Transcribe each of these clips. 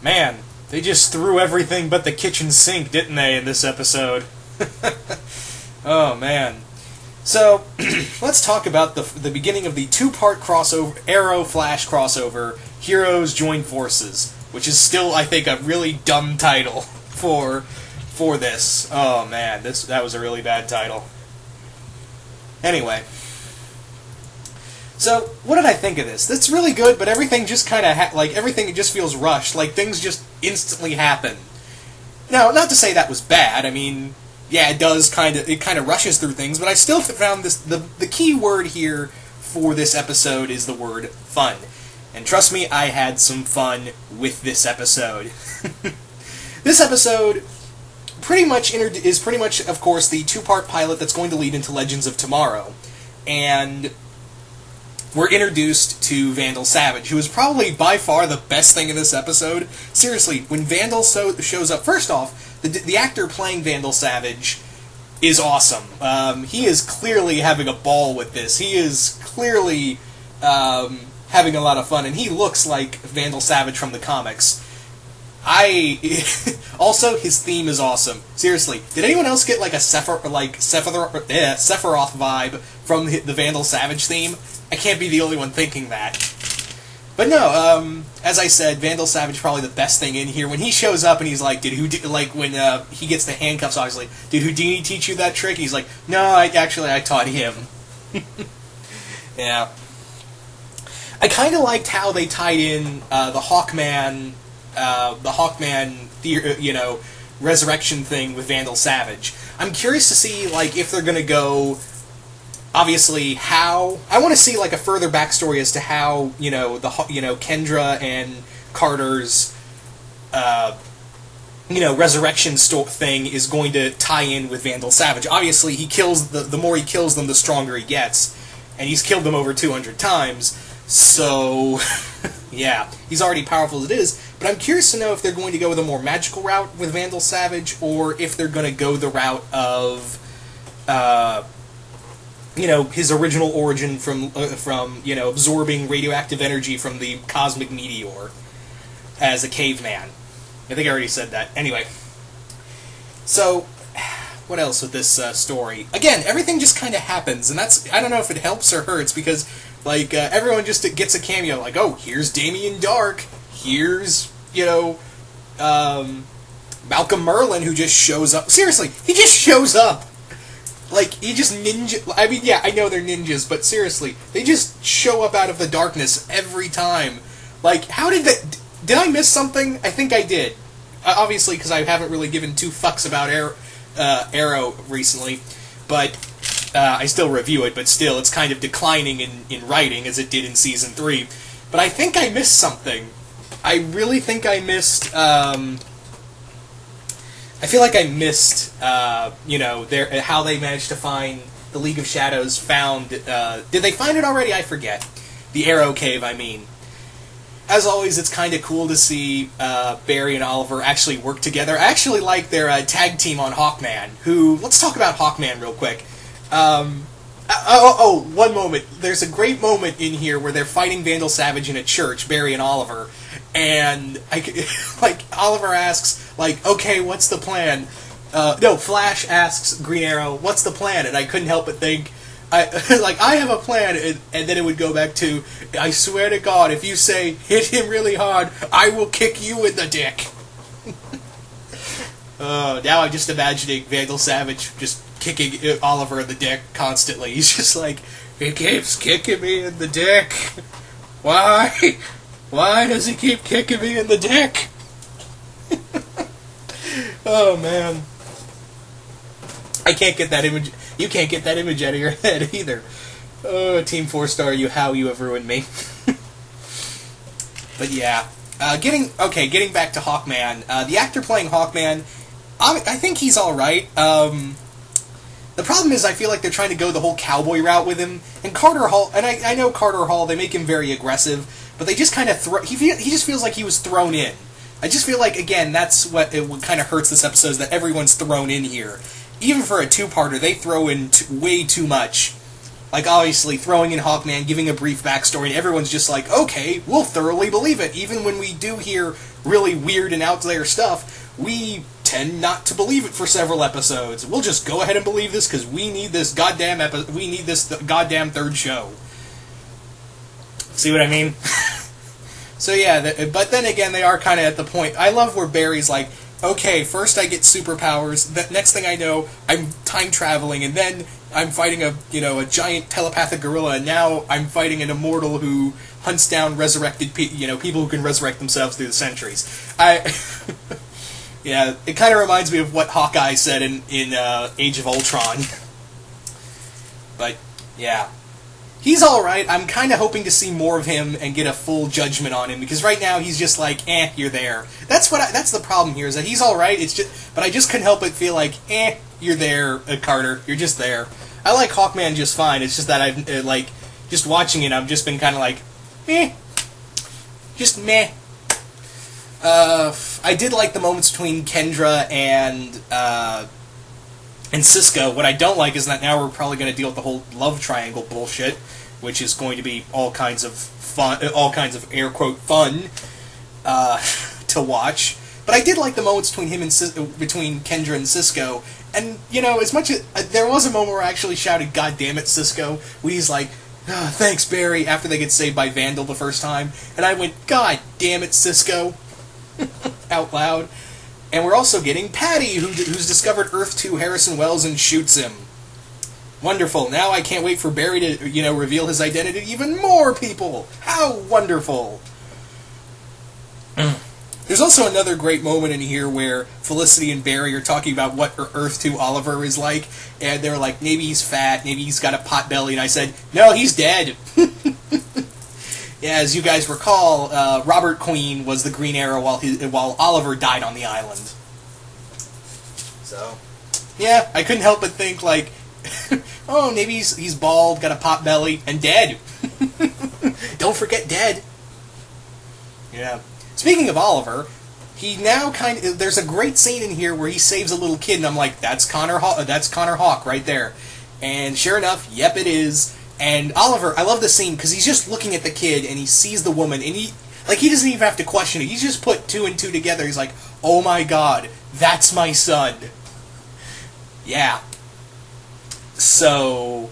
Man, they just threw everything but the kitchen sink, didn't they, in this episode? Oh, man. So, let's talk about the beginning of the two-part crossover, Arrow-Flash crossover, Heroes Join Forces, which is still, I think, a really dumb title for this. Oh, man, that was a really bad title. Anyway. So, what did I think of this? That's really good, but everything just kind of, everything just feels rushed, like things just instantly happen. Now, not to say that was bad, I mean, yeah, it kind of rushes through things, but I still found the key word here for this episode is the word fun. And trust me, I had some fun with this episode. This episode is pretty much, of course, the two-part pilot that's going to lead into Legends of Tomorrow. And we're introduced to Vandal Savage, who is probably by far the best thing in this episode. Seriously, when Vandal shows up, first off, the actor playing Vandal Savage is awesome. He is clearly having a ball with this. He is clearly having a lot of fun, and he looks like Vandal Savage from the comics. Also, his theme is awesome. Seriously, did anyone else get like a Sephiroth vibe from the Vandal Savage theme? I can't be the only one thinking that. But no, as I said, Vandal Savage probably the best thing in here. When he shows up and he's like, when he gets the handcuffs, obviously, did Houdini teach you that trick? He's like, no, I taught him. Yeah. I kind of liked how they tied in the Hawkman resurrection thing with Vandal Savage. I'm curious to see, like, if they're gonna go. Obviously, how I want to see like a further backstory as to how Kendra and Carter's resurrection thing is going to tie in with Vandal Savage. Obviously, he kills the more he kills them, the stronger he gets, and he's killed them over 200 times. So, yeah, he's already powerful as it is. But I'm curious to know if they're going to go with a more magical route with Vandal Savage, or if they're going to go the route of his original origin from absorbing radioactive energy from the cosmic meteor as a caveman. I think I already said that. Anyway. So, what else with this story? Again, everything just kind of happens, and I don't know if it helps or hurts, because, everyone just gets a cameo, like, oh, here's Damien Dark, here's, Malcolm Merlin, who just shows up. Seriously, he just shows up! Like, he just I mean, yeah, I know they're ninjas, but seriously, they just show up out of the darkness every time. Like, how did that... Did I miss something? I think I did. Obviously, because I haven't really given two fucks about Arrow recently, but I still review it, but still, it's kind of declining in writing, as it did in Season 3. But I think I missed something. I really think I missed... I feel like I missed, how they managed to find the League of Shadows found... did they find it already? I forget. The Arrow Cave, I mean. As always, it's kind of cool to see Barry and Oliver actually work together. I actually like their tag team on Hawkman, who... Let's talk about Hawkman real quick. One moment. There's a great moment in here where they're fighting Vandal Savage in a church, Barry and Oliver, and Oliver asks, okay, what's the plan? Flash asks Green Arrow, what's the plan? And I couldn't help but think, I have a plan, and then it would go back to, I swear to God, if you say, hit him really hard, I will kick you in the dick. Now I'm just imagining Vandal Savage just kicking Oliver in the dick constantly. He's just like, he keeps kicking me in the dick. Why? Why does he keep kicking me in the dick? Oh, man. I can't get that image. You can't get that image out of your head either. Oh, Team 4-Star, how you have ruined me. But yeah. Getting back to Hawkman. The actor playing Hawkman, I think he's alright. The problem is I feel like they're trying to go the whole cowboy route with him. And Carter Hall, and I know Carter Hall, they make him very aggressive, but they just kind of he just feels like he was thrown in. I just feel like, again, that's what kind of hurts this episode, is that everyone's thrown in here. Even for a two-parter, they throw in way too much. Like, obviously, throwing in Hawkman, giving a brief backstory, and everyone's just like, okay, we'll thoroughly believe it. Even when we do hear really weird and out there stuff, we tend not to believe it for several episodes. We'll just go ahead and believe this because we need this goddamn goddamn third show. See what I mean? So yeah, but then again, they are kind of at the point. I love where Barry's like, okay, first I get superpowers. The next thing I know, I'm time traveling, and then I'm fighting a giant telepathic gorilla, and now I'm fighting an immortal who hunts down resurrected people who can resurrect themselves through the centuries. Yeah, it kind of reminds me of what Hawkeye said in Age of Ultron. But yeah, he's all right. I'm kind of hoping to see more of him and get a full judgment on him, because right now he's just like, you're there. That's the problem here, is that he's all right. But I just couldn't help but feel like, you're there, Carter. You're just there. I like Hawkman just fine. It's just that I've just watching it, I've just been kind of like, just meh. I did like the moments between Kendra and Cisco. What I don't like is that now we're probably going to deal with the whole love triangle bullshit, which is going to be all kinds of fun, air quote fun to watch. But I did like the moments between between Kendra and Cisco, and as much as there was a moment where I actually shouted, "God damn it, Cisco!" When he's like, "Thanks, Barry," after they get saved by Vandal the first time, and I went, "God damn it, Cisco!" out loud. And we're also getting Patty, who's discovered Earth 2 Harrison Wells and shoots him. Wonderful. Now I can't wait for Barry to, reveal his identity to even more people. How wonderful. There's also another great moment in here where Felicity and Barry are talking about what Earth 2 Oliver is like, and they're like, maybe he's fat, maybe he's got a pot belly, and I said, no, he's dead. Yeah, as you guys recall, Robert Queen was the Green Arrow while Oliver died on the island. So, yeah, I couldn't help but think, like, oh, maybe he's bald, got a pot belly, and dead. Don't forget dead. Yeah. Speaking of Oliver, he now there's a great scene in here where he saves a little kid, and I'm like, that's Connor Hawke right there. And sure enough, yep, it is. And Oliver, I love the scene because he's just looking at the kid and he sees the woman, and he doesn't even have to question it. He's just put two and two together. He's like, oh my god, that's my son. Yeah. So,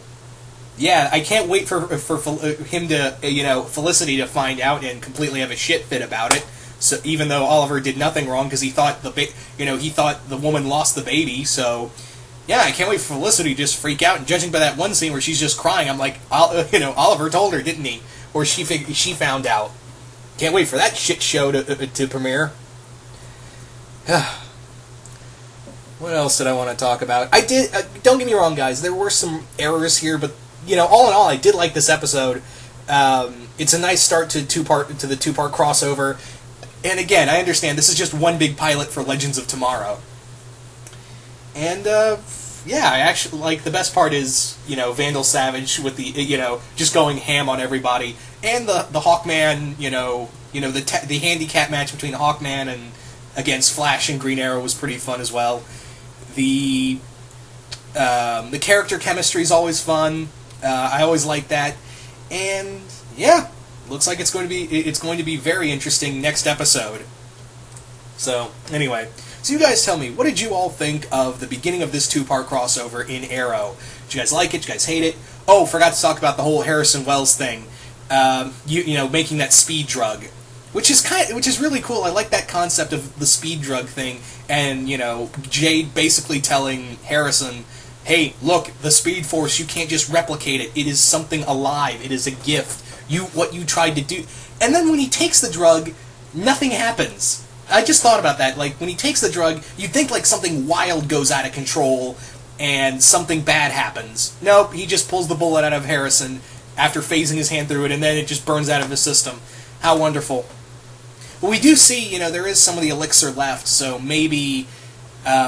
yeah, I can't wait for him to, Felicity to find out and completely have a shit fit about it. So even though Oliver did nothing wrong because he thought he thought the woman lost the baby, so. Yeah, I can't wait for Felicity to just freak out. And judging by that one scene where she's just crying, I'm like, Oliver told her, didn't he? Or she found out. Can't wait for that shit show to premiere. What else did I want to talk about? I did. Don't get me wrong, guys. There were some errors here, but all in all, I did like this episode. It's a nice start to the two-part crossover. And again, I understand this is just one big pilot for Legends of Tomorrow. And, yeah, I actually, like, the best part is, Vandal Savage with the, just going ham on everybody. And the Hawkman, the handicap match between Hawkman and against Flash and Green Arrow was pretty fun as well. The character chemistry is always fun. I always like that. And, yeah, looks like it's going to be very interesting next episode. So, anyway. So you guys tell me, what did you all think of the beginning of this two-part crossover in Arrow? Did you guys like it? Did you guys hate it? Oh, forgot to talk about the whole Harrison Wells thing. Making that speed drug, which is really cool. I like that concept of the speed drug thing, and Jade basically telling Harrison, "Hey, look, the Speed Force. You can't just replicate it. It is something alive. It is a gift. What you tried to do." And then when he takes the drug, nothing happens. I just thought about that. Like, when he takes the drug, you'd think, like, something wild goes out of control and something bad happens. Nope, he just pulls the bullet out of Harrison after phasing his hand through it, and then it just burns out of his system. How wonderful. Well, we do see, there is some of the elixir left, so maybe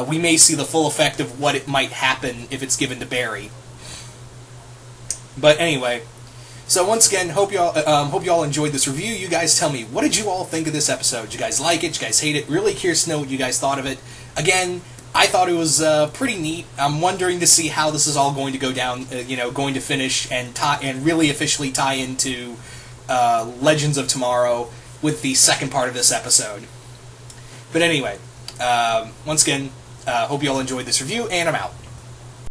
we may see the full effect of what it might happen if it's given to Barry. But anyway... So once again, hope y'all enjoyed this review. You guys tell me, what did you all think of this episode? Did you guys like it? Did you guys hate it? Really curious to know what you guys thought of it. Again, I thought it was pretty neat. I'm wondering to see how this is all going to go down. Going to finish and really officially tie into Legends of Tomorrow with the second part of this episode. But anyway, once again, hope you all enjoyed this review, and I'm out.